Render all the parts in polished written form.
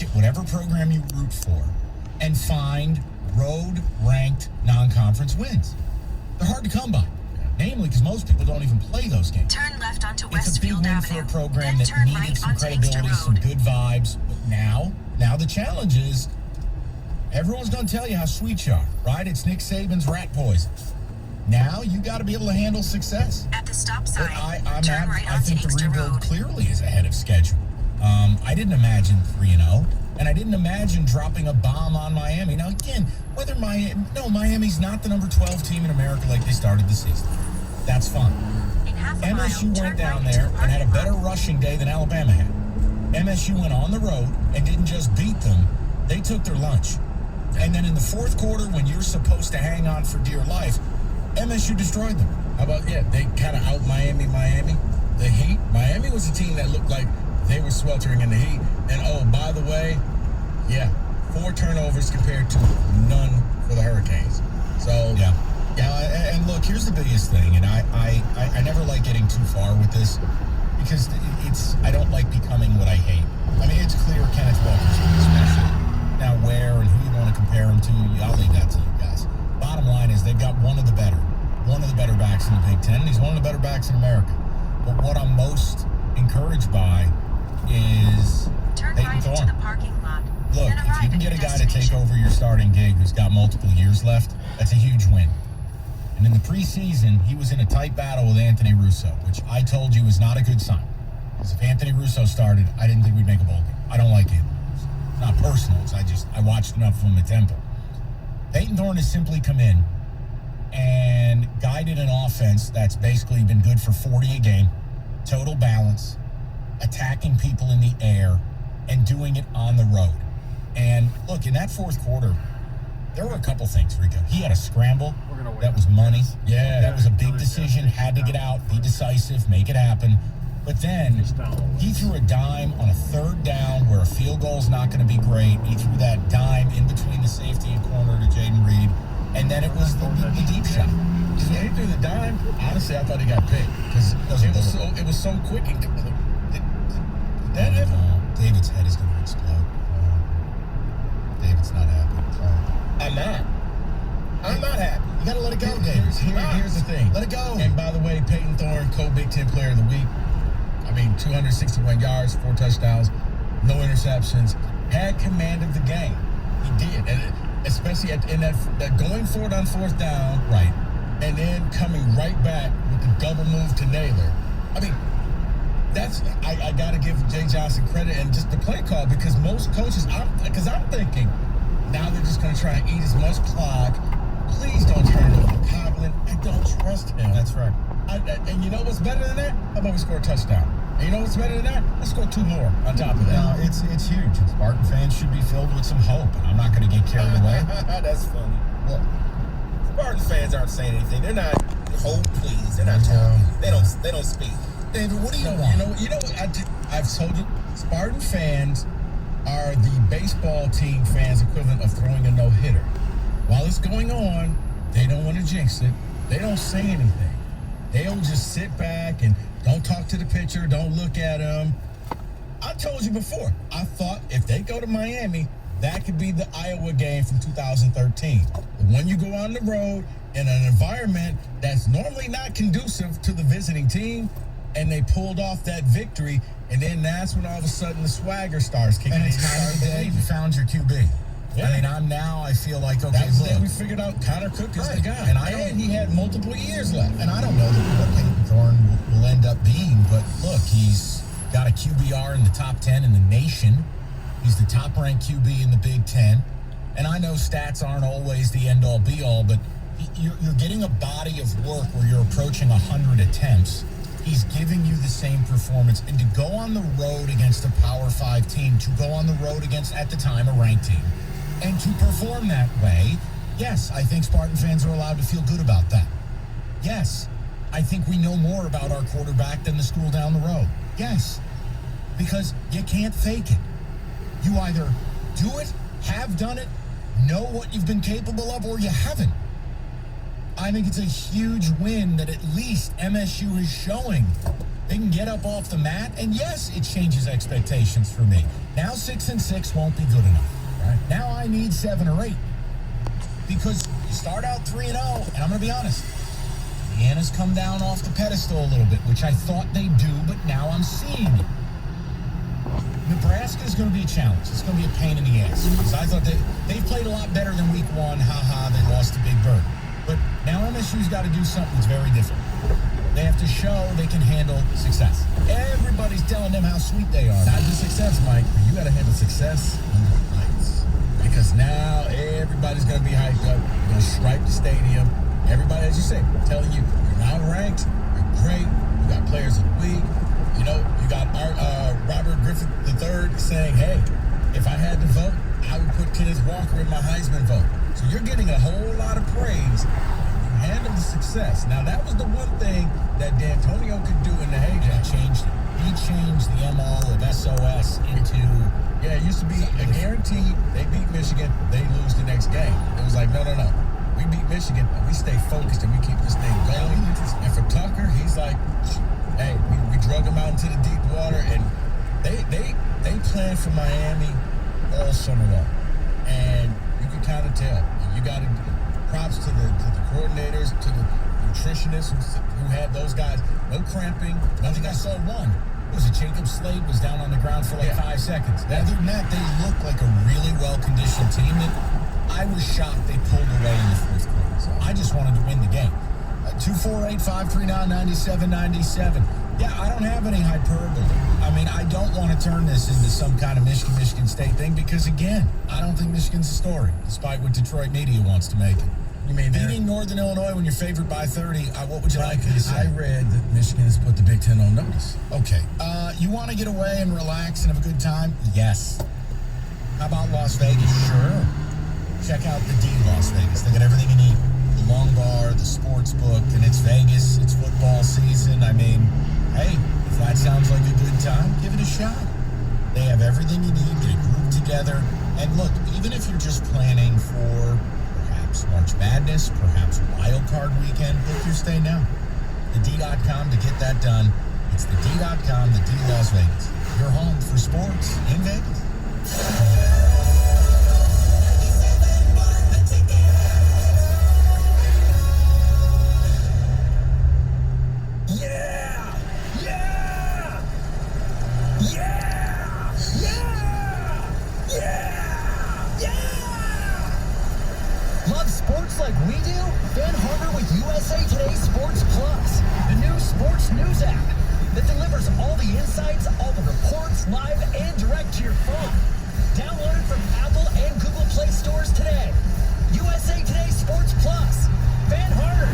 look at whatever program you root for and find road-ranked non-conference wins. They're hard to come by. Namely, because most people don't even play those games. Turn left onto It's a big Westfield win Avenue. for a program Then that turn needed right some onto Inkster credibility, some Road. good vibes. But now the challenge is everyone's going to tell you how sweet you are, right? It's Nick Saban's rat poison. Now you got to be able to handle success. At the stop sign, But turn right I onto think the Inkster rebuild Road. clearly is ahead of schedule. I didn't imagine 3-0, and I didn't imagine dropping a bomb on Miami. Now, again, Miami's not the number 12 team in America like they started the season. That's fine. In half a MSU mile, went turn down right there to the and had a parking better lot. rushing day than Alabama had. MSU went on the road and didn't just beat them, they took their lunch. And then in the fourth quarter, when you're supposed to hang on for dear life, MSU destroyed them. How about, they kind of out Miami. The Heat, Miami was a team that looked like they were sweltering in the heat. And, oh, by the way, 4 turnovers compared to none for the Hurricanes. So, Yeah, and look, here's the biggest thing, and I never like getting too far with this because I don't like becoming what I hate. I mean, it's clear Kenneth Walker's special. Now, where and who you want to compare him to, I'll leave that to you guys. Bottom line is they've got one of the better backs in the Big Ten, and he's one of the better backs in America. But what I'm most encouraged by is Turn Peyton right into Thorne. the parking lot. Look, Then if you arrive can at get a your guy to take destination. over your starting gig who's got multiple years left, that's a huge win. And in the preseason, he was in a tight battle with Anthony Russo, which I told you was not a good sign. Because if Anthony Russo started, I didn't think we'd make a bowl game. I don't like Anthony Russo. It's not personal. I watched enough of him at Temple. Peyton Thorne has simply come in and guided an offense that's basically been good for 40 a game, total balance, attacking people in the air, and doing it on the road. And look, in that fourth quarter, there were a couple things, Rico. He had a scramble that was money. Yeah. That was a big decision, had to get out, be decisive, make it happen. But then he threw a dime on a third down where a field goal's not going to be great. He threw that dime in between the safety and corner to Jaden Reed. And then it was the deep shot. When he threw the dime, honestly, I thought he got picked because it was so quick. And did that happen? David's head is going to explode. David's not happy. I'm not happy. You got to let it go, David. Here's the thing. Let it go. And by the way, Peyton Thorne, co-Big Ten Player of the Week. 261 yards, 4 touchdowns, no interceptions. Had command of the game. He did, and especially in that going for it on fourth down, Right. and then coming right back with the double move to Naylor. I got to give Jay Johnson credit and just the play call because most coaches, I'm thinking now they're just going to try and eat as much clock. Please don't turn it over to Coughlin. I don't trust him. That's right. And you know what's better than that? How about we score a touchdown? And you know what's better than that? Let's score 2 more on top of that. No, it's huge. Spartan fans should be filled with some hope, and I'm not going to get carried away. That's funny. Look, Spartan fans aren't saying anything. They're not hold please. They're not talking. They don't speak. David, what do you want? You know what? I've told you, Spartan fans are the baseball team fans' equivalent of throwing a no-hitter. While it's going on, they don't want to jinx it. They don't say anything. They'll just sit back and don't talk to the pitcher, don't look at him. I told you before, I thought if they go to Miami, that could be the Iowa game from 2013. When you go on the road in an environment that's normally not conducive to the visiting team, and they pulled off that victory, and then that's when all of a sudden the swagger starts kicking in. and it's time today you found your QB. Yeah. I feel like, okay, That's the day look. we figured out Connor Cook is the Right. guy. And He had multiple years left. And I don't know what Peyton Thorne will end up being, but look, he's got a QBR in the top 10 in the nation. He's the top-ranked QB in the Big Ten. And I know stats aren't always the end-all, be-all, but you're getting a body of work where you're approaching 100 attempts. He's giving you the same performance. And to go on the road against a Power 5 team, to go on the road against, at the time, a ranked team, and to perform that way, yes, I think Spartan fans are allowed to feel good about that. Yes, I think we know more about our quarterback than the school down the road. Yes, because you can't fake it. You either do it, have done it, know what you've been capable of, or you haven't. I think it's a huge win that at least MSU is showing They can get up off the mat, and yes, it changes expectations for me. Now 6-6 won't be good enough. Right? Now I need 7 or 8. Because you start out 3-0, and I'm going to be honest, Indiana's come down off the pedestal a little bit, which I thought they do, but now I'm seeing it. Nebraska is going to be a challenge. It's going to be a pain in the ass. Because I thought they played a lot better than week 1. They lost to Big Bird. But now MSU's got to do something that's very different. They have to show they can handle success. Everybody's telling them how sweet they are. Not just success, Mike, but you got to handle success under the lights. Because now everybody's going to be hyped up. You're going to stripe the stadium. Everybody, as you say, telling you, you're now ranked, you're great, you got players of the week. You know, you got Robert Griffin III saying, hey, if I had to vote, I would put Kenneth Walker in my Heisman vote. So you're getting a whole lot of praise. You handle the success. Now, that was the one thing that D'Antonio could do in the heyday. He changed the MO of SOS into... Yeah, it used to be a guarantee they beat Michigan, they lose the next game. It was like, no. We beat Michigan, and we stay focused, and we keep this thing going. And for Tucker, he's like, hey, we drug him out into the deep water, and they planned for Miami all summer long. And you can kind of tell. You got to props to the coordinators, to the nutritionists who had those guys. No cramping. I think I saw one. Was it Jacob Slade was down on the ground for 5 seconds. Other than that, they look like a really well-conditioned team that I was shocked they pulled away in the fourth quarter. So I just wanted to win the game. 248-539-9797. Yeah, I don't have any hyperbole. I mean, I don't want to turn this into some kind of Michigan State thing because, again, I don't think Michigan's a story, despite what Detroit media wants to make it. You mean beating Northern Illinois when you're favored by 30, what would you like me to say? I read that Michigan has put the Big Ten on notice. Okay. You want to get away and relax and have a good time? Yes. How about Las Vegas? Sure. Check out the D Las Vegas. They got everything you need. The long bar, the sports book, and it's Vegas. It's football season. I mean, hey, if that sounds like a good time, give it a shot. They have everything you need. Get a group together. And look, even if you're just planning for perhaps March Madness, perhaps Wild Card Weekend, book your stay now. TheD.com to get that done. It's TheD.com, the D Las Vegas. Your home for sports in Vegas. Love sports like we do? Then partner with USA Today Sports Plus, the new sports news app that delivers all the insights, all the reports, live and direct to your phone. Download it from Apple and Google Play stores today. USA Today Sports Plus. Fan harder.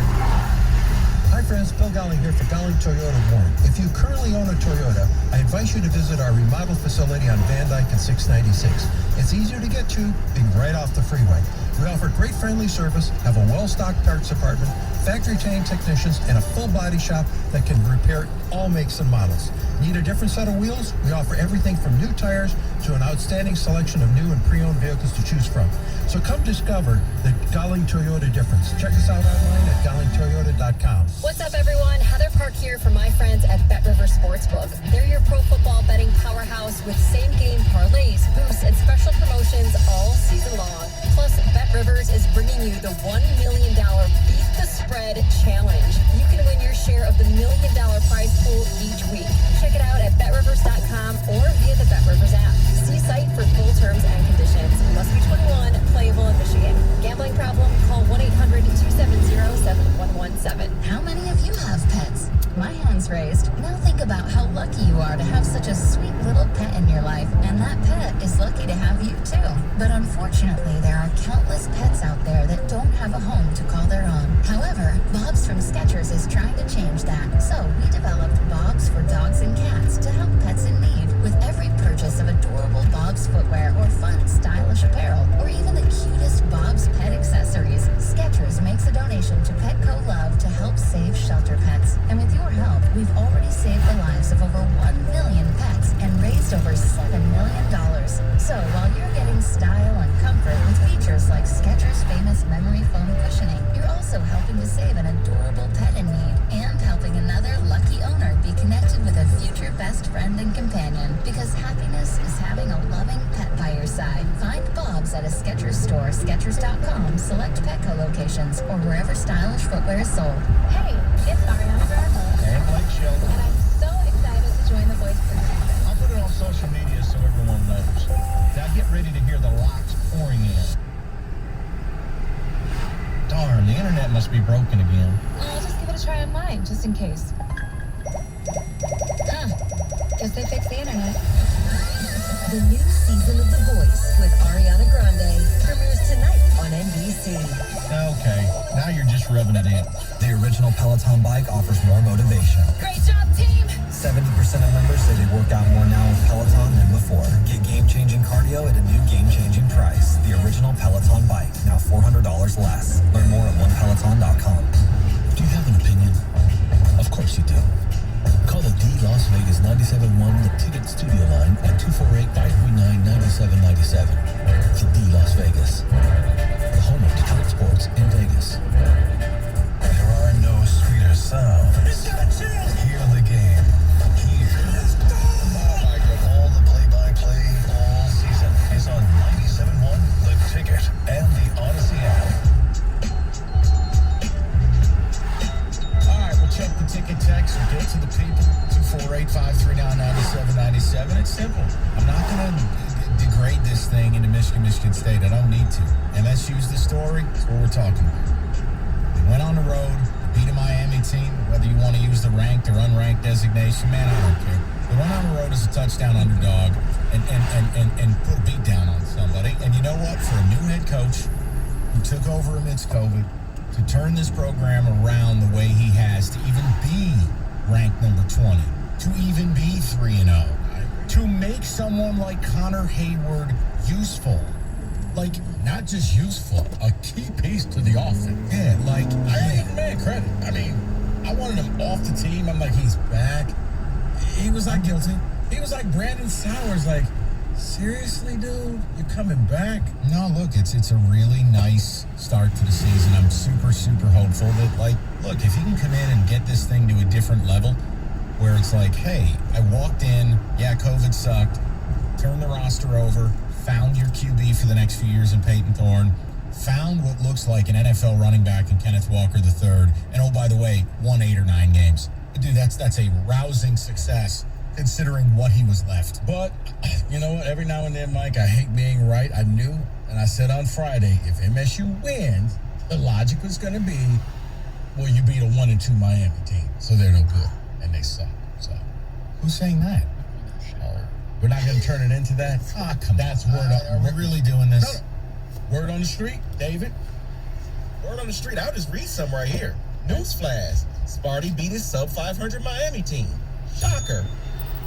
Hi friends, Bill Golling here for Golling Toyota Warren. If you currently own a Toyota, I invite you to visit our remodeled facility on Van Dyke and 696. It's easier to get to, being right off the freeway. We offer great friendly service, have a well-stocked parts department, factory-trained technicians, and a full body shop that can repair all makes and models. Need a different set of wheels? We offer everything from new tires to an outstanding selection of new and pre-owned vehicles to choose from. So come discover the Golling Toyota difference. Check us out online at gollingtoyota.com. What's up, everyone? Heather Park here from my friends at Bet River Sportsbook. They're your pro football betting powerhouse with same-game parlays, boosts, and special promotions all season long. Plus, Bet Rivers is bringing you the $1 million Beat the Spread Challenge. You can win your share of the $1 million prize pool each week. Check it out at betrivers.com or via the Bet Rivers app. See site for full terms and conditions. Must be 21, playable in Michigan. Gambling problem? Call 1-800-270-7117. How many of you have pets? My hand's raised. Now think about how lucky you are to have such a sweet little pet in your life, and that pet is lucky to have you too. But unfortunately, there are countless pets out there that don't have a home to call their own. However, Bob's from Skechers is trying to change that. So we developed Bob's for dogs and cats to help pets in need. With every purchase of adorable Bob's footwear or fun, stylish apparel, or even the cutest Bob's pet accessories, Skechers makes a donation to Petco Love to help save shelter pets. And with your help, we've already saved the lives of over 1 million pets and raised over $7 million. Skechers. So while you're getting style and comfort with features like Skechers' famous memory foam cushioning, you're also helping to save an adorable pet in need and helping another lucky owner be connected with a future best friend and companion. Because happiness is having a loving pet by your side. Find Bob's at a Skechers store, Skechers.com, select Petco locations, or wherever stylish footwear is sold. Hey, it's Ariana Grande. And Blake Shelton. And I'm so excited to join The Voice this season. I'll put it on social media so everyone knows. Now get ready to hear the locks pouring in. Darn, the internet must be broken again. I'll just give it a try on mine, just in case. Huh. Guess they fixed the internet. The new season of The Voice with Ariana Grande premieres tonight on NBC. Okay, now you're just rubbing it in. The original Peloton bike offers more motivation. Great job, team! 70% of members say they work out more now with Peloton than before. Get game-changing cardio at a new game-changing price. The original Peloton bike, now $400 less. Learn more at onepeloton.com. Do you have an opinion? Of course you do. Call the D Las Vegas 97.1 The Ticket Studio line at 248-539-9797. The D Las Vegas, the home of Detroit sports in Vegas. There are no sweeter sounds. Hear the game. Here. All the play-by-play all season is on 97.1 The Ticket and the Odyssey app. All right, we'll check the ticket text. We'll get to the people. 248-539-9797. It's simple. I'm not going to degrade this thing into Michigan State. I don't need to. MSU's the story. That's what we're talking about. They went on the road, beat a Miami team, whether you want to use the ranked or unranked designation. Man, I don't care. They went on the road as a touchdown underdog and put a beat down on somebody. And you know what? For a new head coach who took over amidst COVID, to turn this program around the way he has, to even be ranked number 20, to even be 3-0, to make someone like Connor Hayward useful. Like, not just useful, a key piece to the offense. Yeah, like, I ain't mad credit. I mean, I wanted him off the team. I'm like, he's back. He was like guilty. He was like Brandon Sowers, like, seriously, dude? You're coming back? No, look, it's a really nice start to the season. I'm super, super hopeful that, like, look, if he can come in and get this thing to a different level where it's like, hey, I walked in, yeah, COVID sucked, turned the roster over, found your QB for the next few years in Peyton Thorne, found what looks like an NFL running back in Kenneth Walker III, and oh, by the way, won 8 or 9 games. Dude, that's a rousing success considering what he was left. But, you know what, every now and then, Mike, I hate being right. I knew, and I said on Friday, if MSU wins, the logic was going to be, well, you beat a 1-2 Miami team, so they're no good, and they suck. So, who's saying that? Oh, we're not going to turn it into that? Ah, come on. That's word on. Are we really doing this? No. Word on the street, David? Word on the street, I'll just read some right here. Newsflash, Sparty beat his sub-500 Miami team. Shocker.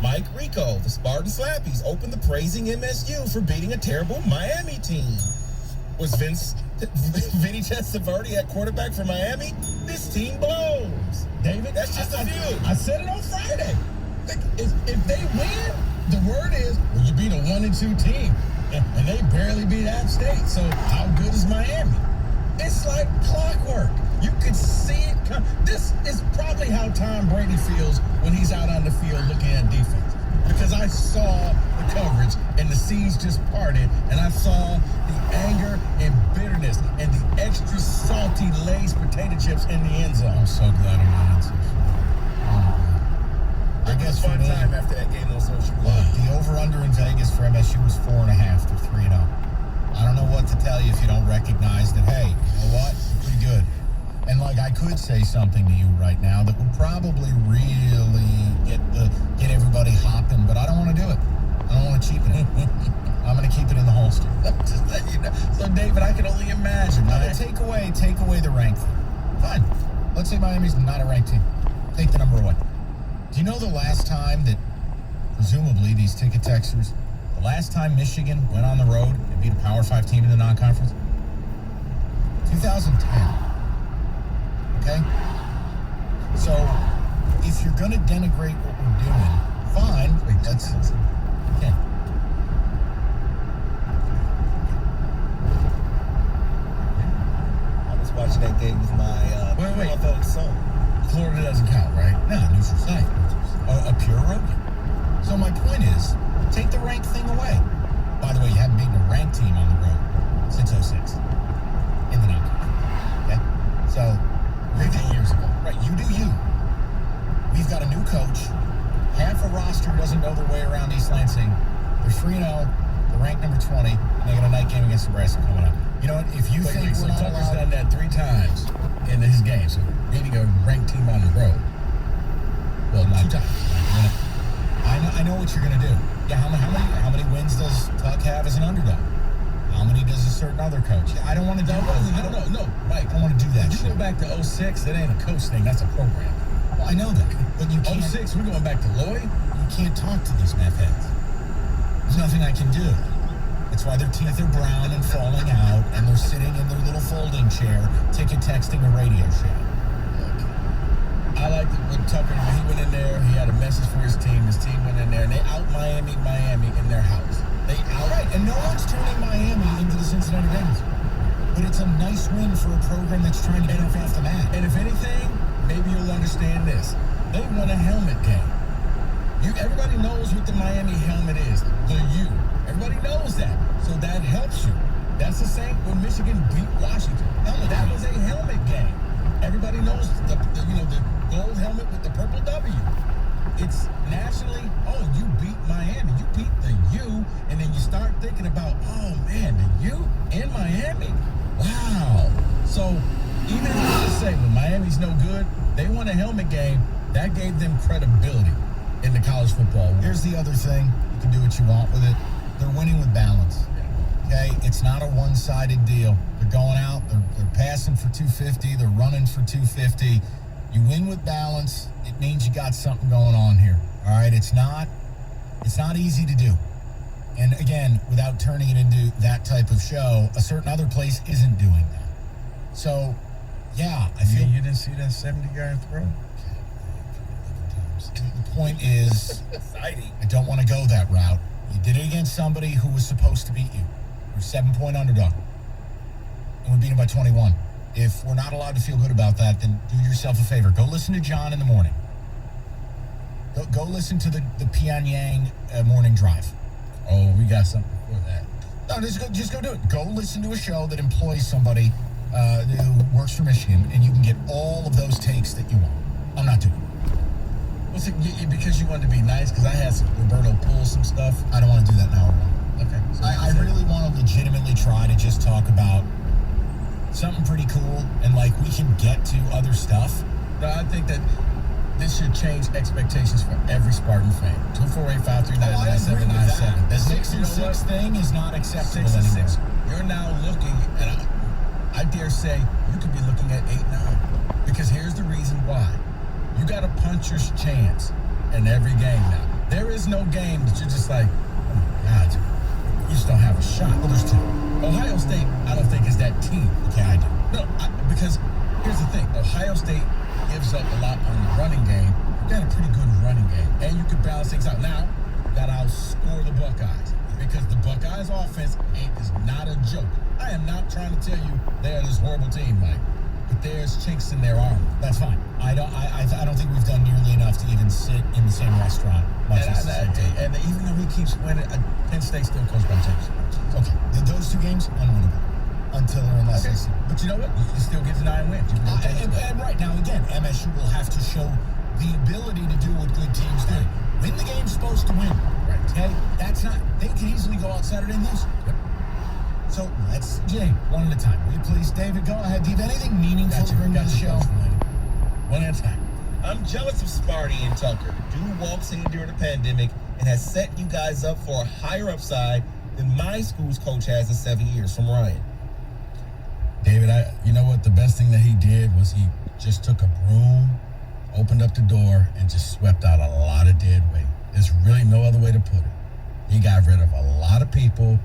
Mike Rico, the Spartan Slappies, opened the praising MSU for beating a terrible Miami team. Was Vinny Testaverde at quarterback for Miami? This team blows. David, that's just a few. I said it on Friday. If they win, the word is, well, you beat a 1-2 team. And they barely beat App State. So how good is Miami? It's like clockwork. You could see it come. This is probably how Tom Brady feels when he's out on the field looking at defense. Because I saw the coverage and the seas just parted, and I saw the anger and bitterness and the extra salty Lay's potato chips in the end zone. I'm so glad I'm not in social. I guess fun time after that game on social. Look, the over-under in Vegas for MSU was 4.5 to 3-0. I don't know what to tell you if you don't recognize that, hey, you know what? Pretty good. And, like, I could say something to you right now that would probably really get everybody hopping, but I don't want to do it. I don't want to cheapen it. I'm going to keep it in the holster. Just let you know. So, David, I can only imagine. Now, take away the rank thing. Fine. Let's say Miami's not a ranked team. Take the number away. Do you know the last time that, presumably, these ticket texters, the last time Michigan went on the road and beat a Power 5 team in the non-conference? 2010. Okay? So, if you're going to denigrate what we're doing, fine. Let's... Okay. day with my Wait. 12-year-old son. Florida doesn't count, right? No, neutral site. A pure road game. So my point is, take the ranked thing away. By the way, you haven't beaten a ranked team on the road since 06 in the knockout. Okay? So, 15 years ago. Right, you do you. We've got a new coach. Half a roster doesn't know their way around East Lansing. They're 3-0. They're ranked number 20. And they got a night game against Nebraska coming up. You know what? If you think so we're not Tucker's allowed... done that 3 times in his game. So beating a ranked team on the road. Well, 2 times. I know what you're going to do. Yeah, how many wins does Tuck have as an underdog? How many does a certain other coach? I don't want to do that. No, Mike. I don't want to do that You shit. go back to 06, it ain't a coach thing. That's a program. Well, I know that. But you can't... 06, we're going back to Lloyd. You can't talk to these meth heads. There's nothing I can do. That's why their teeth are brown and falling out, and they're sitting in their little folding chair, ticket texting a radio show. I liked it with Tucker. When he went in there, he had a message for his team. His team went in there, and they out Miami in their house. They out. Right, and no one's turning Miami into the Cincinnati Bengals. But it's a nice win for a program that's trying to get off the mat. And if anything, maybe you'll understand this. They won a helmet game. Everybody knows what the Miami helmet is. The U. Everybody knows that. So that helps you. That's the same when Michigan beat Washington. That was a helmet game. Everybody knows the gold helmet with the purple W. It's nationally, you beat Miami. You beat the U, and then you start thinking about, oh man, the U in Miami? Wow. So even if you just say, well, Miami's no good, they won a helmet game, that gave them credibility in the college football world. Here's the other thing. You can do what you want with it. They're winning with balance. Okay? It's not a one-sided deal. They're going out, they're passing for 250, they're running for 250. You win with balance, it means you got something going on here. All right? It's not easy to do. And again, without turning it into that type of show, a certain other place isn't doing that. So, yeah, I feel... You didn't see that 70-yard throw? The point is, Exciting. I don't want to go that route. You did it against somebody who was supposed to beat you. You're a 7-point underdog. And we beat him by 21. If we're not allowed to feel good about that, then do yourself a favor. Go listen to John in the morning. Go listen to the Pyongyang morning drive. Oh, we got something for that. No, just go do it. Go listen to a show that employs somebody who works for Michigan, and you can get all of those takes that you want. I'm not doing it. Well, see, because you wanted to be nice, because I had Roberto pull some stuff. I don't want to do that now. Okay. So I really want to legitimately try to just talk about something pretty cool, and like we can get to other stuff. No, I think that this should change expectations for every Spartan fan. 248-539-9797. The 6 and 6 thing is not acceptable 6 and anymore. 6. You're now looking at, I dare say, you could be looking at 8-9. Because here's the reason why. You got a puncher's chance in every game now. There is no game that you're just like, oh my God, you just don't have a shot. Well, there's 2. Ohio State, I don't think is that team. Okay, I do. No, because here's the thing. Ohio State gives up a lot on the running game. You got a pretty good running game. And you can balance things out. Now, you got to outscore the Buckeyes. Because the Buckeyes offense is not a joke. I am not trying to tell you they are this horrible team, Mike. But there's chinks in their armor. That's fine. I don't think we've done nearly enough to even sit in the same restaurant. And even though he keeps winning, Penn State still goes by change. Okay, those 2 games, unwinnable. Until or unless they see. But you know what? You still get to 9 wins. And right now, again, MSU will have to show the ability to do what good teams do. Win the game's supposed to win. Right. Okay? That's not... They can easily go out Saturday and lose. Yep. So, let's... Jay, one at a time. Will you please? David, go ahead. Do you have anything meaningful to bring to the show? One at a time. I'm jealous of Sparty and Tucker. Dude walks in during the pandemic and has set you guys up for a higher upside than my school's coach has in 7 years from Ryan. David, you know what? The best thing that he did was he just took a broom, opened up the door, and just swept out a lot of dead weight. There's really no other way to put it. He got rid of a lot of people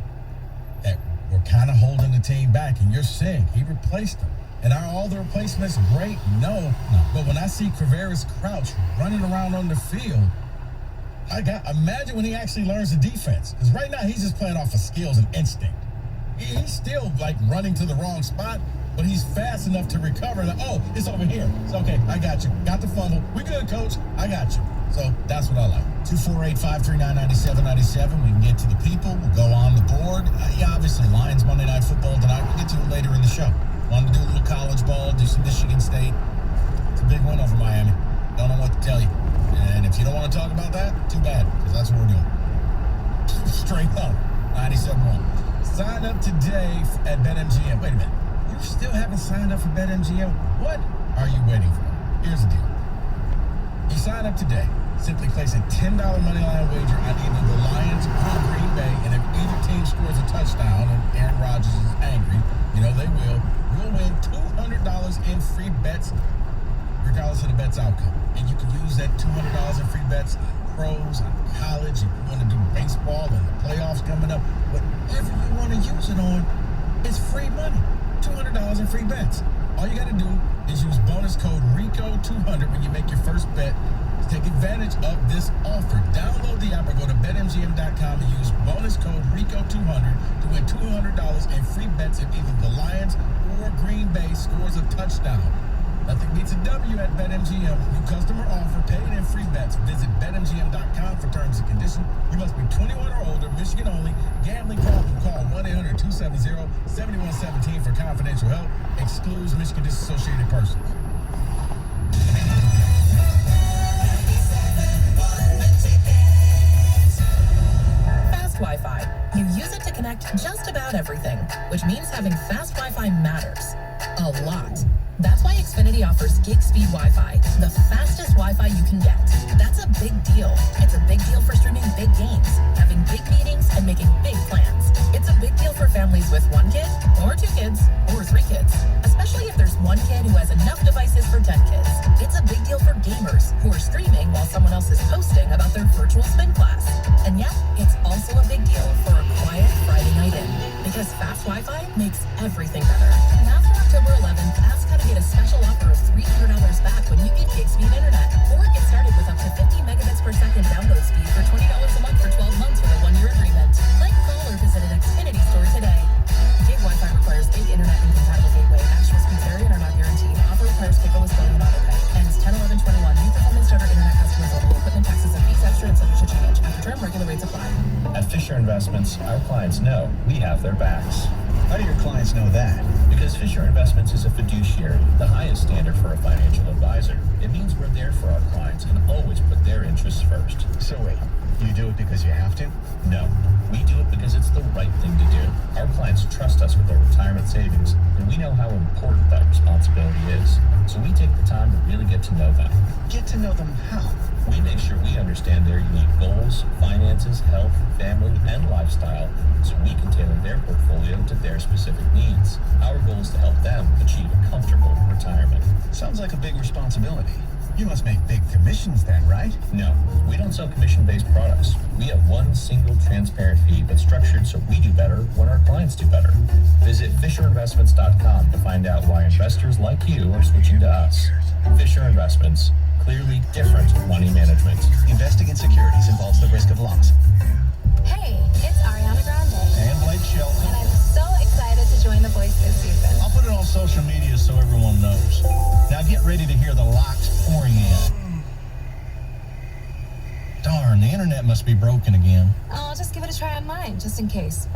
that were kind of holding the team back, and you're seeing he replaced them. And are all the replacements great? No. But when I see Cravaris Crouch running around on the field, imagine when he actually learns the defense. Because right now he's just playing off of skills and instinct. He's still like running to the wrong spot, but he's fast enough to recover. Like, oh, it's over here. It's okay. I got you. Got the fumble. We good, coach. I got you. So that's what I like. 248-539-9797. We can get to the people. We'll go on the board. Yeah, obviously, Lions Monday Night Football tonight. We'll get to it later in the show. Wanted to do a little college ball, do some Michigan State. It's a big win over Miami. Don't know what to tell you. And if you don't want to talk about that, too bad, because that's what we're doing. Straight up, 97-1. Sign up today at BetMGM. Wait a minute. You still haven't signed up for BetMGM? What are you waiting for? Here's the deal. You sign up today. Simply place a $10 moneyline wager on either the Lions or Green Bay, and if either team scores a touchdown and Aaron Rodgers is angry, you know they will, you'll win $200 in free bets regardless of the bet's outcome. And you can use that $200 in free bets on pros, on college, if you want to do baseball and the playoffs coming up. Whatever you want to use it on, it's free money. $200 in free bets. All you got to do is use bonus code RICO200 when you make your first bet to take advantage of this offer. Download the app or go to BetMGM.com and use bonus code RICO200 to win $200 in free bets if either the Lions or Green Bay scores a touchdown. Nothing beats a W at BetMGM. New customer offer, paid in free bets. Visit BetMGM.com for terms and conditions. You must be 21 or older, Michigan only. Gambling problem, call 1-800-270-7117 for confidential help. Excludes Michigan disassociated persons. Fast Wi-Fi. You use it to connect just about everything, which means having fast Wi-Fi matters. A lot. That's why Xfinity offers gig speed Wi-Fi, the fastest Wi-Fi you can get. That's a big deal. It's a big deal for streaming big games, having big meetings, and making big plans. It's a big deal for families with 1 kid, or 2 kids, or 3 kids, especially if there's 1 kid who has enough devices for 10 kids. It's a big deal for gamers who are streaming while someone else is posting about their virtual spin class. And yet, it's also a big deal for a quiet Friday night in, because fast Wi-Fi makes everything better. Now through October 11th, ask how to get a special offer of $300 back when you get gig speed internet, or get started with up to 50 megabits per second download speed for $20 a month for 12 months with a 1-year agreement. Click, call, or visit an Xfinity store today. Gig Wi-Fi requires gig internet and compatible gateway. Actual speeds vary and are not guaranteed. Offer requires paperless billing and autopay. Ends 10/11/21. New performance starter internet customers only. Equipment taxes and fees extra and subject to change. After term, regular rates apply. At Fisher Investments, our clients know we have their backs. How do your clients know that? Because Fisher Investments is a fiduciary, the highest standard for a financial advisor. It means we're there for our clients and always put their interests first. So wait, you do it because you have to? No, we do it because it's the right thing to do. Our clients trust us with their retirement savings, and we know how important that responsibility is. So we take the time to really get to know them. Get to know them how? We make sure we understand their unique goals, finances, health, family, and lifestyle, so we can tailor their portfolio to their specific needs. Our goal is to help them achieve a comfortable retirement. Sounds like a big responsibility. You must make big commissions then, right? No, we don't sell commission-based products. We have one single transparent fee that's structured so we do better when our clients do better. Visit FisherInvestments.com to find out why investors like you are switching to us. Fisher Investments. Clearly different money management. Investing in securities involves the risk of loss. Hey, it's Ariana Grande. And Blake Shelton. And I'm so excited to join The Voice this season. I'll put it on social media so everyone knows. Now get ready to hear the locks pouring in. Darn, the internet must be broken again. I'll just give it a try on mine, just in case.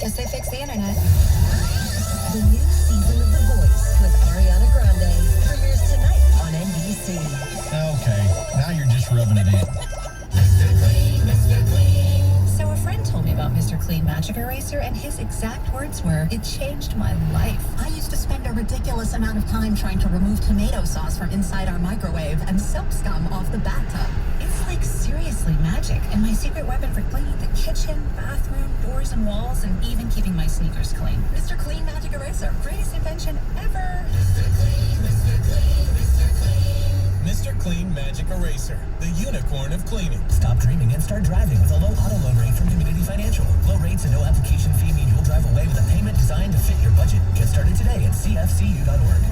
Guess they fixed the internet. The new season of The Voice with Ariana Grande premieres tonight on NBC. Okay, now you're just rubbing it in. So a friend told me about Mr. Clean Magic Eraser, and his exact words were, "It changed my life." I used to spend a ridiculous amount of time trying to remove tomato sauce from inside our microwave and soap scum off the bathtub. It's like seriously magic, and my secret weapon for cleaning the kitchen, bathroom, doors, and walls, and even keeping my sneakers clean. Mr. Clean Magic Eraser, greatest invention ever. Mr. Clean Magic Eraser, the unicorn of cleaning. Stop dreaming and start driving with a low auto loan rate from Community Financial. Low rates and no application fee mean you'll drive away with a payment designed to fit your budget. Get started today at cfcu.org.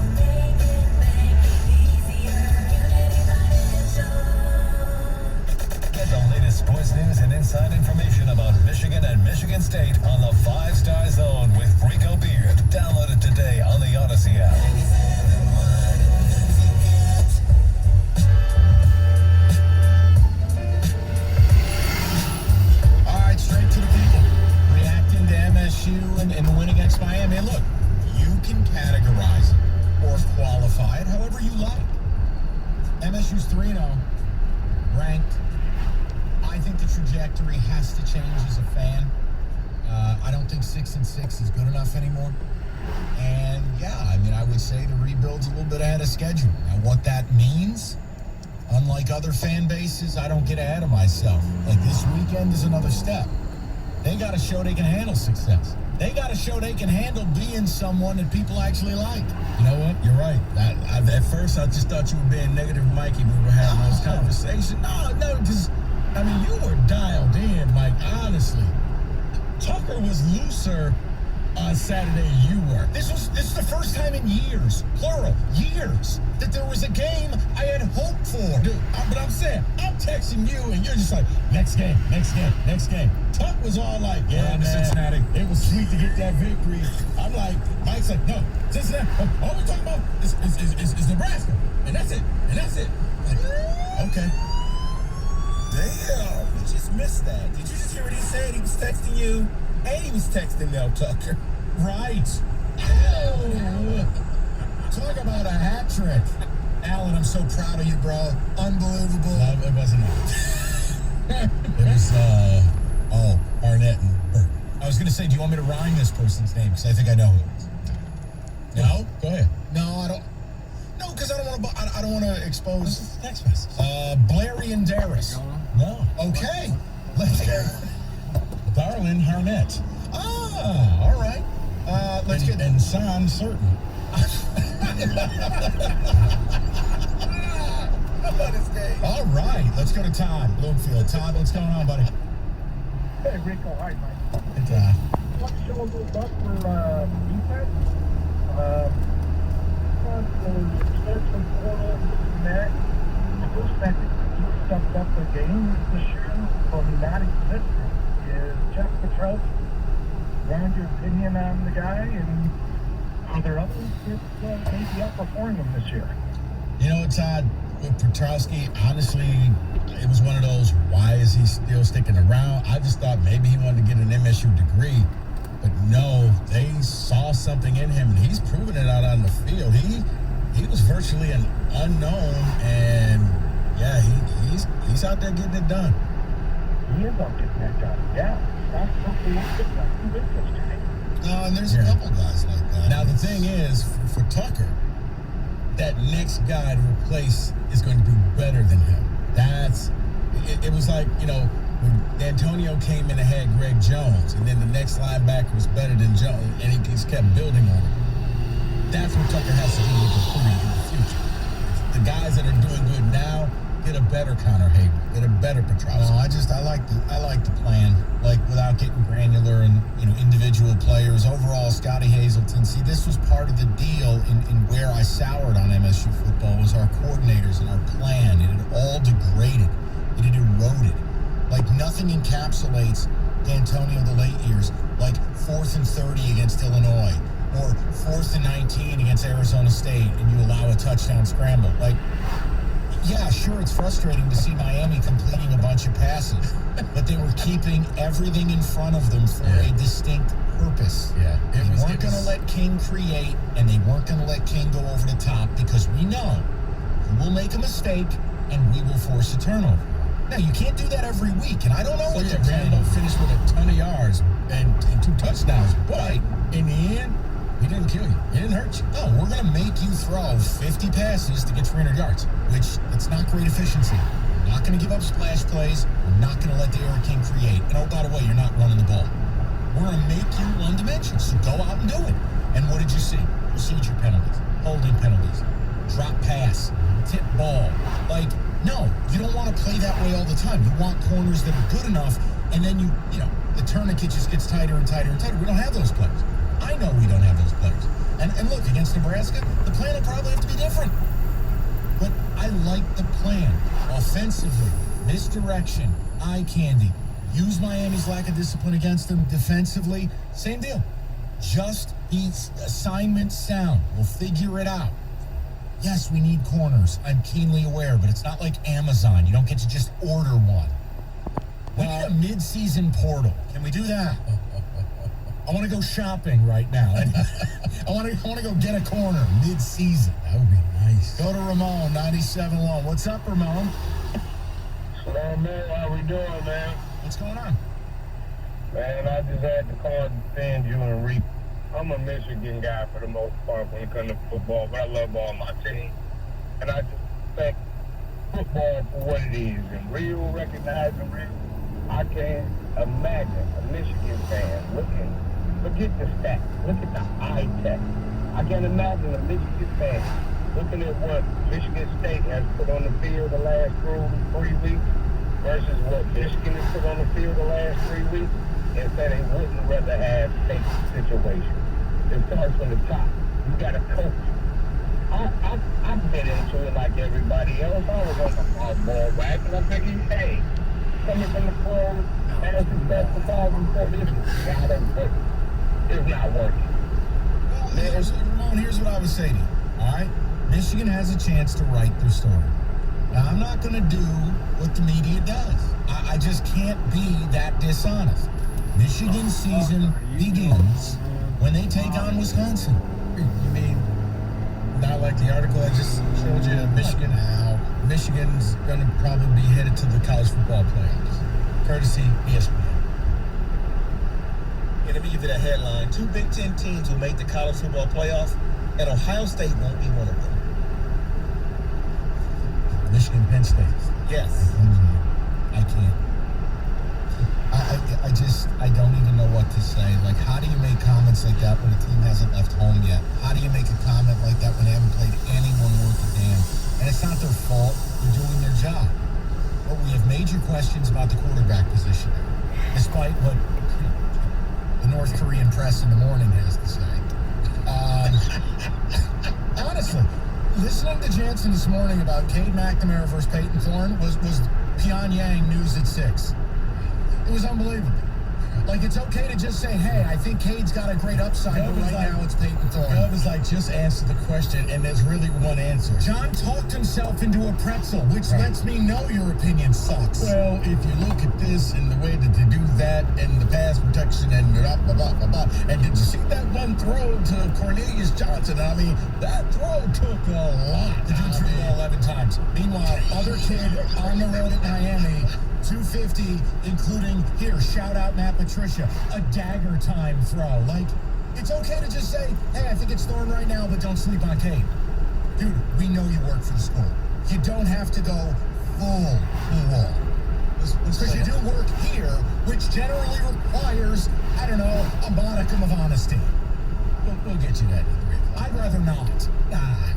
Get the latest sports news and inside information about Michigan and Michigan State on the 5 Star Zone with Rico MSU and the win against Miami. And look, you can categorize it or qualify it however you like. MSU's 3-0, ranked. I think the trajectory has to change as a fan. I don't think 6-6 is good enough anymore. And yeah, I mean, I would say the rebuild's a little bit ahead of schedule. Now, what that means, unlike other fan bases, I don't get ahead of myself. Like, this weekend is another step. They got to show they can handle success. They got to show they can handle being someone that people actually like. You know what? You're right. At first, I just thought you were being negative, Mikey. We were having this conversation. No, because, I mean, you were dialed in, Mike, honestly. Tucker was looser on Saturday than you were. This is the first time in years, plural, years, that there was a game I had hoped for. Dude, but I'm saying, I'm texting you, and you're just like, next game. Tuck was all like, yeah, man, Cincinnati. It was sweet to get that victory. I'm like, Mike's like, no, Cincinnati. All we're talking about is Nebraska, and that's it. Okay. Damn, you just missed that. Did you just hear what he said? He was texting you, and he was texting Mel Tucker. Right. Oh. Talk about a hat trick. Alan, I'm so proud of you, bro. Unbelievable. No, it wasn't that. It was, Arnett and Burt. I was going to say, do you want me to rhyme this person's name? Because I think I know who it is. No? Go ahead. No, I don't. No, because I don't want to expose. Text message. Blairy and Darris. No. Okay. Let's go. Darlin Harnett. Ah, all right. Let's get... And Son Certain. All right. Let's go to Todd Bloomfield. Todd, what's going on, buddy? Hey, Rico. Hi, Mike. Hey, Todd. Let's show a little buck for defense. The extension portal, Matt, the second he stepped up the game this year from not existing is Jeff Petrowski. Round your opinion on the guy, and are there others that maybe outperforming him this year? You know what, Todd? With Petrowski, honestly, it was one of those, why is he still sticking around? I just thought maybe he wanted to get an MSU degree. But no, they saw something in him, and he's proven it out on the field. He was virtually an unknown, and yeah, he's out there getting it done. He is out getting that done. Yeah, that's something interesting. No, and there's a couple guys like that. Now the thing is, for Tucker, that next guy to replace is going to be better than him. It was like, you know, when Antonio came in and had Greg Jones, and then the next linebacker was better than Jones, and he just kept building on it. That's what Tucker has to do with recruiting in the future. The guys that are doing good now get a better Connor Hayward, get a better Petrowski. No, I like the plan. Like, without getting granular and, you know, individual players. Overall, Scotty Hazelton. See, this was part of the deal in where I soured on MSU football was our coordinators and our plan. It had all degraded. It had eroded. Like, nothing encapsulates D'Antonio the late years, like 4th and 30 against Illinois, or 4th and 19 against Arizona State, and you allow a touchdown scramble. Like, yeah, sure, it's frustrating to see Miami completing a bunch of passes, but they were keeping everything in front of them for a distinct purpose. Yeah. They weren't going to let King create, and they weren't going to let King go over the top, because we know we will make a mistake, and we will force a turnover. Now, you can't do that every week, and I don't know what they're planning. Randall finished with a ton of yards and 2 touchdowns, but in the end, he didn't kill you. He didn't hurt you. No, we're going to make you throw 50 passes to get 300 yards, which it's not great efficiency. We're not going to give up splash plays. We're not going to let the Eric King create. And oh, by the way, you're not running the ball. We're going to make you one-dimensional, so go out and do it. And what did you see? Procedure penalties, holding penalties, drop pass, tip ball. Like, no, you don't want to play that way all the time. You want corners that are good enough, and then you know, the tourniquet just gets tighter and tighter and tighter. We don't have those players. I know we don't have those players. And look, against Nebraska, the plan will probably have to be different. But I like the plan. Offensively, misdirection, eye candy. Use Miami's lack of discipline against them. Defensively, same deal. Just be assignment sound. We'll figure it out. Yes, we need corners. I'm keenly aware, but it's not like Amazon. You don't get to just order one. We need a mid-season portal. Can we do that? I want to go shopping right now. I want to go get a corner mid-season. That would be nice. Go to Ramon, 97-1. What's up, Ramon? Hello, man. How we doing, man? What's going on? Man, I just had to call and defend you and Reap. I'm a Michigan guy for the most part when it comes to football, but I love all my teams. And I just respect football for what it is and real, recognizing real. I can't imagine a Michigan fan forget the stats, look at the eye test. I can't imagine a Michigan fan looking at what Michigan State has put on the field the last 3 weeks versus what Michigan has put on the field the last 3 weeks and say they wouldn't rather have State's situation. It starts from the top. You got a coach. I've been into it like everybody else. I was on the hardball rack and I'm thinking, hey, coming from the pros, as successful before this gotta work. It's not working. Well, Ramon, here's what I would say to you, all right? Michigan has a chance to write their story. Now, I'm not going to do what the media does. I just can't be that dishonest. Michigan's season begins when they take on Wisconsin. You mean, not like the article I just showed you, Michigan? How Michigan's going to probably be headed to the college football playoffs, courtesy ESPN. And let me give you that headline. 2 Big Ten teams will make the college football playoff, and Ohio State won't be one of them. Michigan, Penn State. Yes. I can't. I don't even know what to say. Like, how do you make comments like that when a team hasn't left home yet? How do you make a comment like that when they haven't played anyone worth a damn? And it's not their fault. They're doing their job. But we have major questions about the quarterback position, despite what the North Korean press in the morning has to say. Honestly, listening to Jansen this morning about Cade McNamara versus Peyton Thorne was Pyongyang news at 6. It was unbelievable. Like, it's okay to just say, hey, I think Cade's got a great upside, but right now it's Peyton Thorne. Gov is like, just answer the question, and there's really one answer. John talked himself into a pretzel, which lets me know your opinion sucks. Well, if you look at this and the way that they do that and the pass protection and blah, blah, blah, blah, blah. And did you see that one throw to Cornelius Johnson? I mean, that throw took a lot. The dude threw the ball 11 times. Meanwhile, other kid on the road at Miami, 250, including, here, shout out Matt Patricia, a dagger time throw. Like, it's okay to just say, hey, I think it's Thorne right now, but don't sleep on Cade. Dude, we know you work for the school. You don't have to go full wall. Because you do work here, which generally requires, I don't know, a modicum of honesty. We'll get you that. I'd rather not. Nah.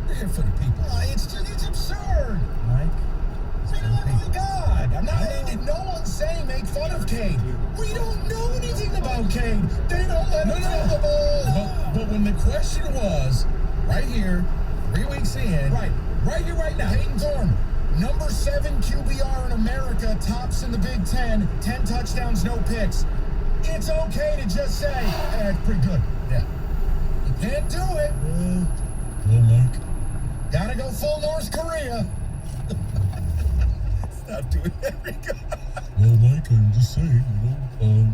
We're here for the people. It's absurd. Mike. Oh my God! I'm not. No one's saying make fun of Cade. We don't know anything about Cade. They don't let him throw the ball. But when the question was, right here, 3 weeks in, right here, right now, Peyton Thorne, number 7 QBR in America, tops in the Big Ten, 10 touchdowns, no picks. It's okay to just say, hey, it's pretty good. Yeah. You can't do it. Well, Mike. Gotta go full North Korea. Stop doing that. Well, Mike, I'm just saying,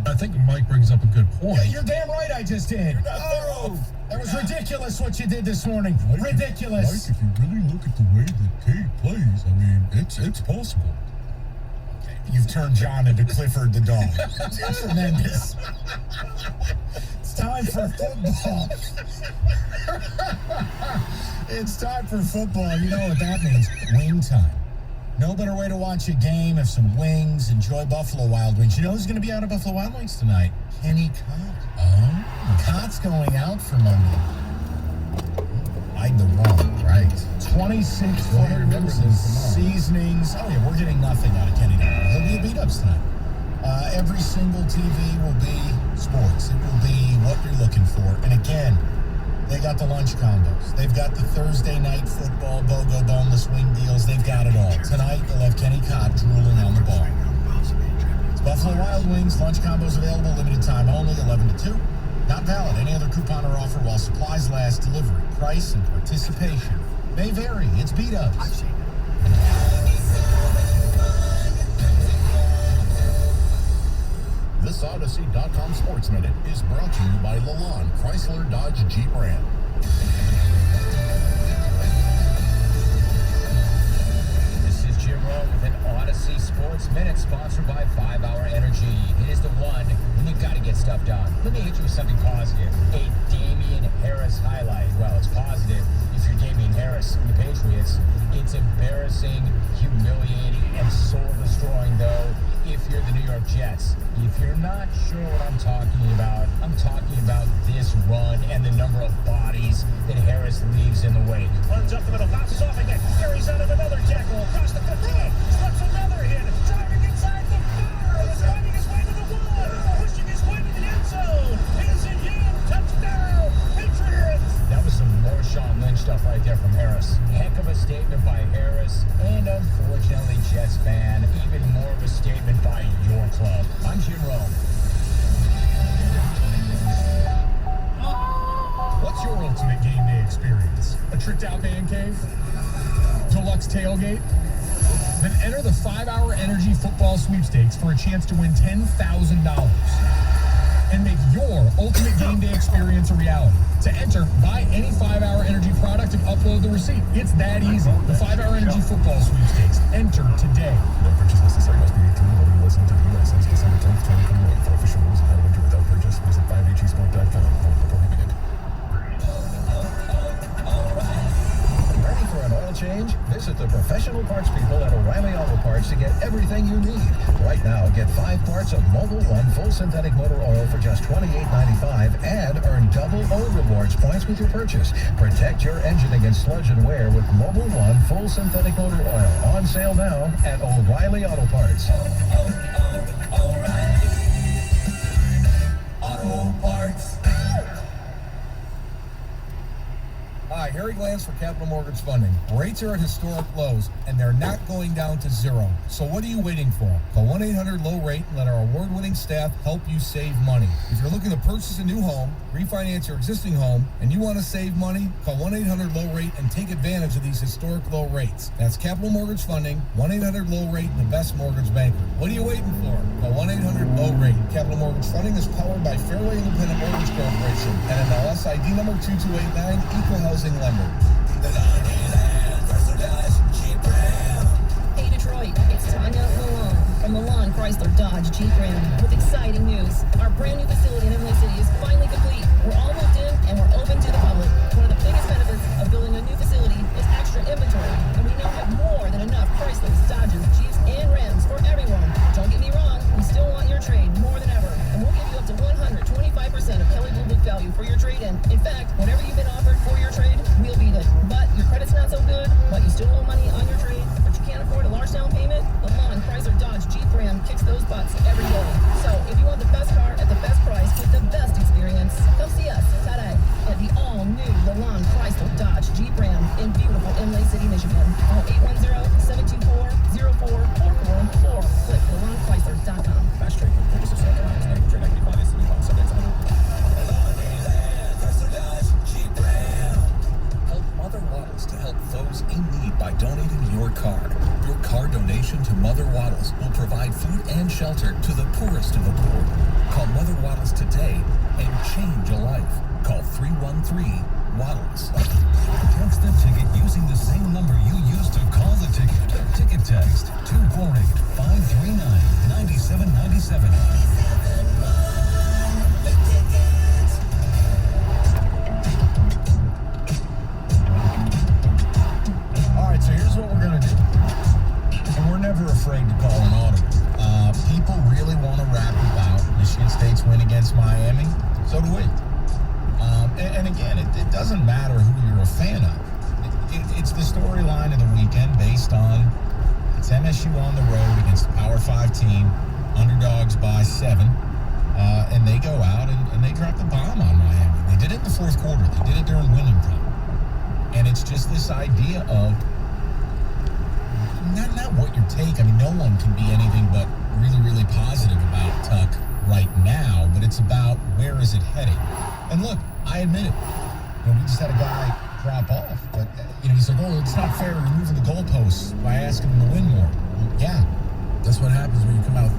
I think Mike brings up a good point. Yeah, you're damn right I just did. You're not thorough. That was ridiculous what you did this morning. Ridiculous. Mike, if you really look at the way that Cade plays, I mean, it's possible. You've turned John into Clifford the dog. Tremendous. It's time for football. It's time for football. You know what that means. Wing time. No better way to watch a game, have some wings, enjoy Buffalo Wild Wings. You know who's going to be out of Buffalo Wild Wings tonight? Kenny Cott. Oh. Cott's going out for Monday. Hide the wrong, right. 26 flavors and seasonings. Oh, yeah, we're getting nothing out of Kenny Cott. He'll be at beat-ups tonight. Every single TV will be sports. It will be what you're looking for. And again, they got the lunch combos. They've got the Thursday night football, BOGO boneless wing deals. They've got it all. Tonight, they'll have Kenny Cott drooling on the ball. It's Buffalo Wild Wings. Lunch combos available, limited time only, 11 to 2. Not valid. Any other coupon or offer while supplies last. Delivery, price, and participation may vary. It's beat-ups. This Odyssey.com Sports Minute is brought to you by Lalonde Chrysler Dodge Jeep Ram. This is Jim Rowe with an Odyssey Sports Minute sponsored by 5 Hour Energy. It is the one when you've got to get stuff done. Let me hit you with something positive. A Damian Harris highlight. Well, it's positive if you're Damian Harris and the Patriots. It's embarrassing, humiliating, and soul-destroying, though, if you're the New York Jets. If you're not sure what I'm talking about this run and the number of bodies that Harris leaves in the wake. Runs up the middle, bounces off again, carries out of another tackle, across the 15, slips another hit, driving inside the 4, is finding his way to the 1, pushing his way to the end zone, is it in, touchdown, Patriots! That was some Marshawn Lynch stuff right there from Harris. Heck of a statement by Harris, and unfortunately, Jets fan, even more of a statement by your club. I'm Jim Rome. What's your ultimate game day experience? A tricked out man cave? Deluxe tailgate? Then enter the 5 Hour Energy Football Sweepstakes for a chance to win $10,000. And make your ultimate game day experience a reality. To enter, buy any 5 Hour Energy product and upload the receipt. It's that easy. The 5 Hour Energy Football Sweepstakes. Enter today. No purchase necessary. Must be 18 and over. Listening to the U.S. since December 10th, 2021. For official rules and how to enter without purchase, visit 5hesport.com. Prohibited. Ready for an oil change? Visit the professional parts people at O'Reilly Auto Parts to get everything you need. Right now, get 5 quarts of Mobil 1 full synthetic motor oil for just $28.95 and earn double O rewards points with your purchase. Protect your engine against sludge and wear with Mobil 1 full synthetic motor oil. On sale now at O'Reilly Auto Parts. O'Reilly Auto Parts. Hi, Harry Glantz for Capital Mortgage Funding. Rates are at historic lows, and they're not going down to zero. So what are you waiting for? Call 1-800-LOW-RATE and let our award-winning staff help you save money. If you're looking to purchase a new home, refinance your existing home, and you want to save money, call 1-800-LOW-RATE and take advantage of these historic low rates. That's Capital Mortgage Funding, 1-800-LOW-RATE, and the best mortgage banker. What are you waiting for? Call 1-800-LOW-RATE. Capital Mortgage Funding is powered by Fairway Independent Mortgage Corporation and MLS ID number 2289, Equal Housing Lender. Hey Detroit, it's Tanya Malone from Lalonde Chrysler Dodge Jeep Ram with exciting news. Our brand new facility in Imlay City is finally complete. We're all moved in and we're open to the public. One of the biggest benefits of building a new facility is extra inventory, and we now have more than enough Chryslers, Dodges, Jeeps, and Rams for everyone. Don't get me wrong, we still want your trade more than ever, and we'll give you up to 125% of Kelley Blue Book value for your trade-in. In fact, whatever you've been offered for your trade, we'll beat it. But your credit's not so good, but you still owe money on your trade, but you can't afford a large down payment? Lalonde Chrysler Dodge Jeep Ram kicks those butts every day. So if you want the best car at the best price with the best experience, come see us today at the all-new Lalonde Chrysler Dodge Jeep Ram in beautiful Imlay City, Michigan. Call 810-724-0444 or click LaLondeChrysler.com. Fast trade for purchase of sale clients. Trade equity financing upon subject to Help Mother Waddles to help those in need by donating your car. Your car donation to Mother Waddles will provide food and shelter to the poorest of the poor. Call Mother Waddles today and change a life. Call 313-WADDLES. Text the ticket using the same number you used to call the ticket. Ticket text 248-539-9797. All right, so here's what we're going to do. And we're never afraid to call an audible. People really want to rap about Michigan State's win against Miami. So do we. And again, it doesn't matter who you're a fan of. It's the storyline of the weekend based on it's MSU on the road against a Power 5 team, underdogs by 7. And they go out and they drop the bomb on Miami. They did it in the fourth quarter. They did it during winning time. And it's just this idea of not what your take. I mean, no one can be anything but really, really positive about Tuck right now, but it's about where is it heading. And look, I admit it. We just had a guy drop off, but he's like, "Oh, it's not fair. You're moving the goalposts by asking him to win more." Well, yeah, that's what happens when you come out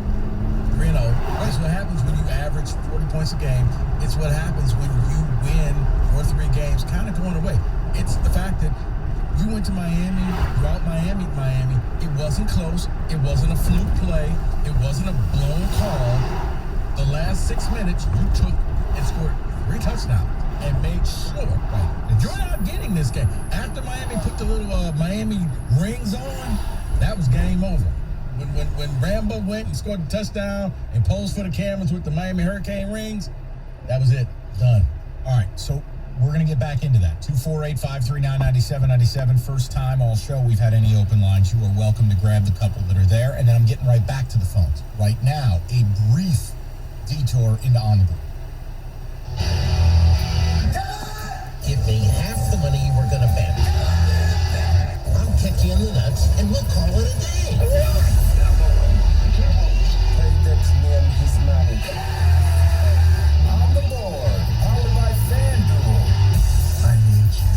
You know, that's what happens when you average 40 points a game. It's what happens when you win 4 or 3 games kind of going away. It's the fact that you went to Miami, you out Miami. It wasn't close. It wasn't a fluke play. It wasn't a blown call. The last 6 minutes, you took and scored 3 touchdowns and made sure, right, that you're not getting this game. After Miami put the little Miami rings on, that was game over. When Rambo went and scored the touchdown and posed for the cameras with the Miami Hurricane rings, that was it. Done. All right, so we're going to get back into that. 248-539-9797. First time all show we've had any open lines. You are welcome to grab the couple that are there, and then I'm getting right back to the phones. Right now, a brief detour into On the Board. Give me half the money you were going to bet. I'll kick you in the nuts, and we'll call it a day. Pay that man his money. On the board, powered by FanDuel. I need you.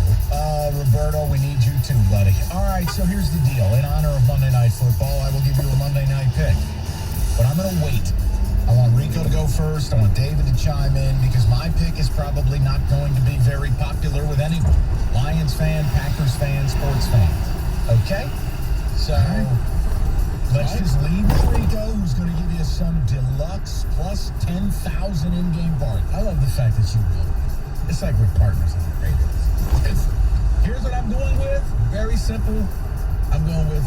Roberto, we need you too, buddy. All right, so here's the deal. In honor of Monday Night Football, I will give you a Monday night pick. But I'm going to wait. I want Rico to go first. I want David to chime in because my pick is probably not going to be very popular with anyone. Lions fan, Packers fan, sports fans. Okay? So let's just leave with Rico, who's going to give you some deluxe plus 10,000 in-game party. I love the fact that you will. It's like we're partners in the radio. Here's what I'm going with. Very simple. I'm going with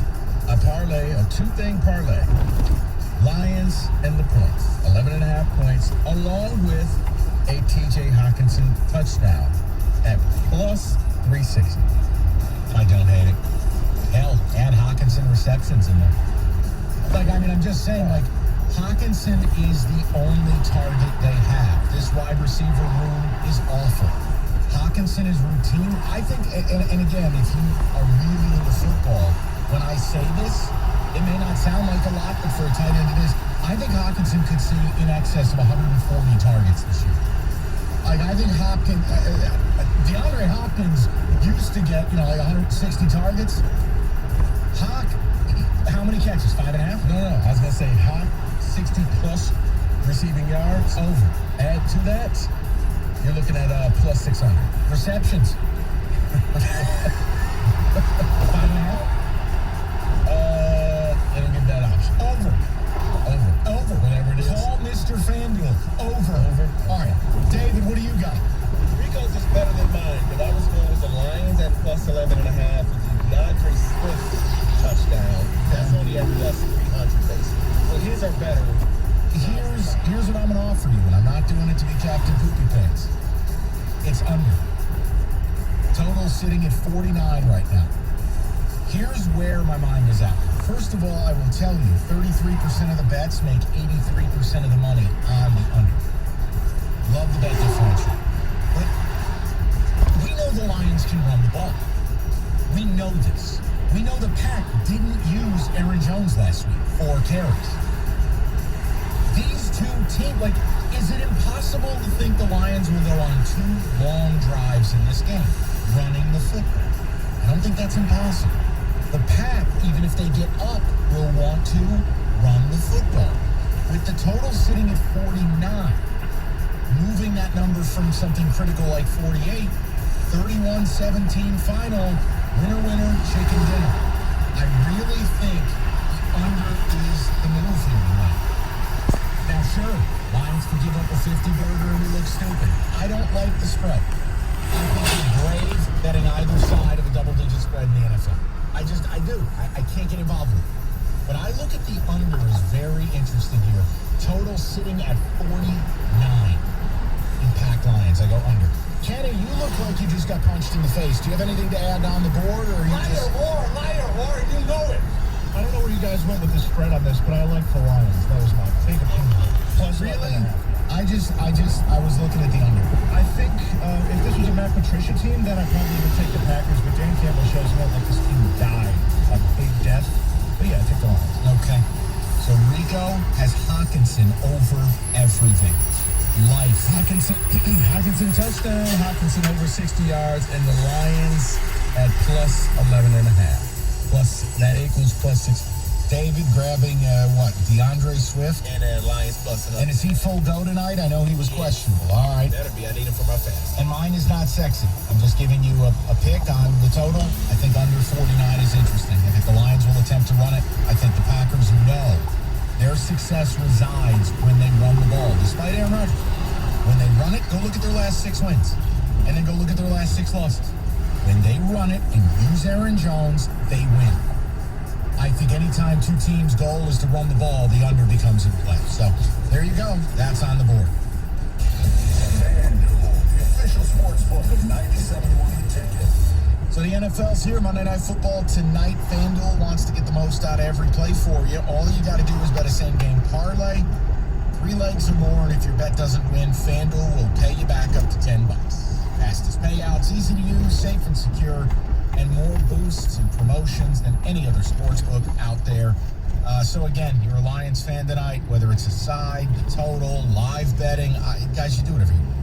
a parlay, a 2-thing parlay. Lions and the points. 11.5 points, along with a TJ Hawkinson touchdown at plus 360. I don't hate it. Hell, add Hawkinson receptions in there. Like, I mean, I'm just saying, like, Hawkinson is the only target they have. This wide receiver room is awful. Hawkinson is routine. I think, and again, if you are really into football, when I say this, it may not sound like a lot, but for a tight end it is. I think Hawkinson could see in excess of 140 targets this year. Like, I think DeAndre Hopkins used to get, like 160 targets. Hawk, how many catches? 5.5? No. I was going to say Hawk, 60 plus receiving yards. Over. Add to that, you're looking at plus 600. Receptions. 5.5? They don't give that option. Over. Whatever it is. Call Mr. FanDuel. Over. All right. David, what do you got? Rico's is better than mine, but I was going with the Lions at plus 11.5 with the DeAndre Swift touchdown. That's only at plus 300, basically. So his are better. Here's what I'm going to offer you, and I'm not doing it to be Captain Poopy Pants. It's under. Total sitting at 49 right now. Here's where my mind is at. First of all, I will tell you, 33% of the bets make 83% of the money on the under. Love the bet differential. But we know the Lions can run the ball. We know this. We know the Pack didn't use Aaron Jones last week, 4 carries. These two teams, is it impossible to think the Lions will go on 2 long drives in this game, running the football? I don't think that's impossible. The Pack, even if they get up, will want to run the football. With the total sitting at 49, moving that number from something critical like 48, 31-17 final, winner, chicken dinner. I really think the under is the move here tonight. Now, sure, Lions can give up a 50-burger and we look stupid. I don't like the spread. I think it's brave betting either side of a double-digit spread in the NFL. I do. I can't get involved with it. But I look at the under as very interesting here. Total sitting at 49 in Pack Lions. I go under. Kenny, you look like you just got punched in the face. Do you have anything to add on the board, or are you Liar, war, you know it. I don't know where you guys went with the spread on this, but I like the Lions. That was my big opinion. Plus, really? I was looking at the under. I think if this was a Matt Patricia team, then I probably would take the Packers, but Dan Campbell shows me like this team died a big death. But yeah, I take the Lions. Okay. So Rico has Hawkinson over everything. Life. Hawkinson touchdown, Hawkinson over 60 yards, and the Lions at plus 11.5. That equals plus 6. David grabbing, DeAndre Swift? And Lions plus And is he full go tonight? I know he was questionable. All right. Better be. I need him for my fast. And mine is not sexy. I'm just giving you a pick on the total. I think under 49 is interesting. I think the Lions will attempt to run it. I think the Packers know their success resides when they run the ball, despite Aaron Rodgers. When they run it, go look at their last 6 wins. And then go look at their last 6 losses. When they run it and use Aaron Jones, they win. I think anytime two teams' goal is to run the ball, the under becomes in play. So there you go. That's on the board. FanDuel, the official sports book of 97.1 The Ticket. So the NFL's here, Monday Night Football tonight. FanDuel wants to get the most out of every play for you. All you got to do is bet a same-game parlay, 3 legs or more, and if your bet doesn't win, FanDuel will pay you back up to $10. Fastest payouts, easy to use, safe and secure, and more boosts and promotions than any other sportsbook out there. So again, you're a Lions fan tonight, whether it's a side, the total, live betting, guys, you do whatever you want.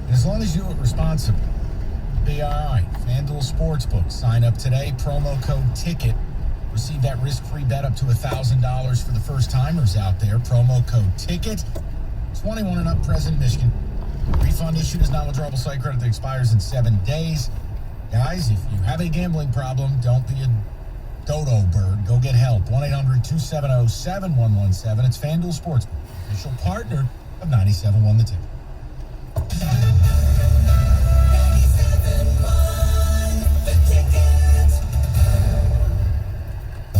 And as long as you do it responsibly, you'll be all right. FanDuel Sportsbook. Sign up today. Promo code TICKET. Receive that risk-free bet up to $1,000 for the first-timers out there. Promo code TICKET. 21 and up, present in Michigan. Refund issued as non-withdrawable site credit that expires in 7 days. Guys, if you have a gambling problem, don't be a dodo bird. Go get help. 1-800-270-7117. It's FanDuel Sportsbook, official partner of 97.1 The Ticket.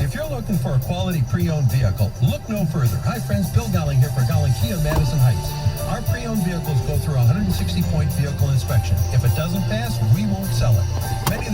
If you're looking for a quality pre-owned vehicle, look no further. Hi friends, Bill Golling here for Golling Kia Madison Heights. Our pre-owned vehicles go through a 160-point vehicle inspection. If it doesn't pass, we won't sell it. Many of them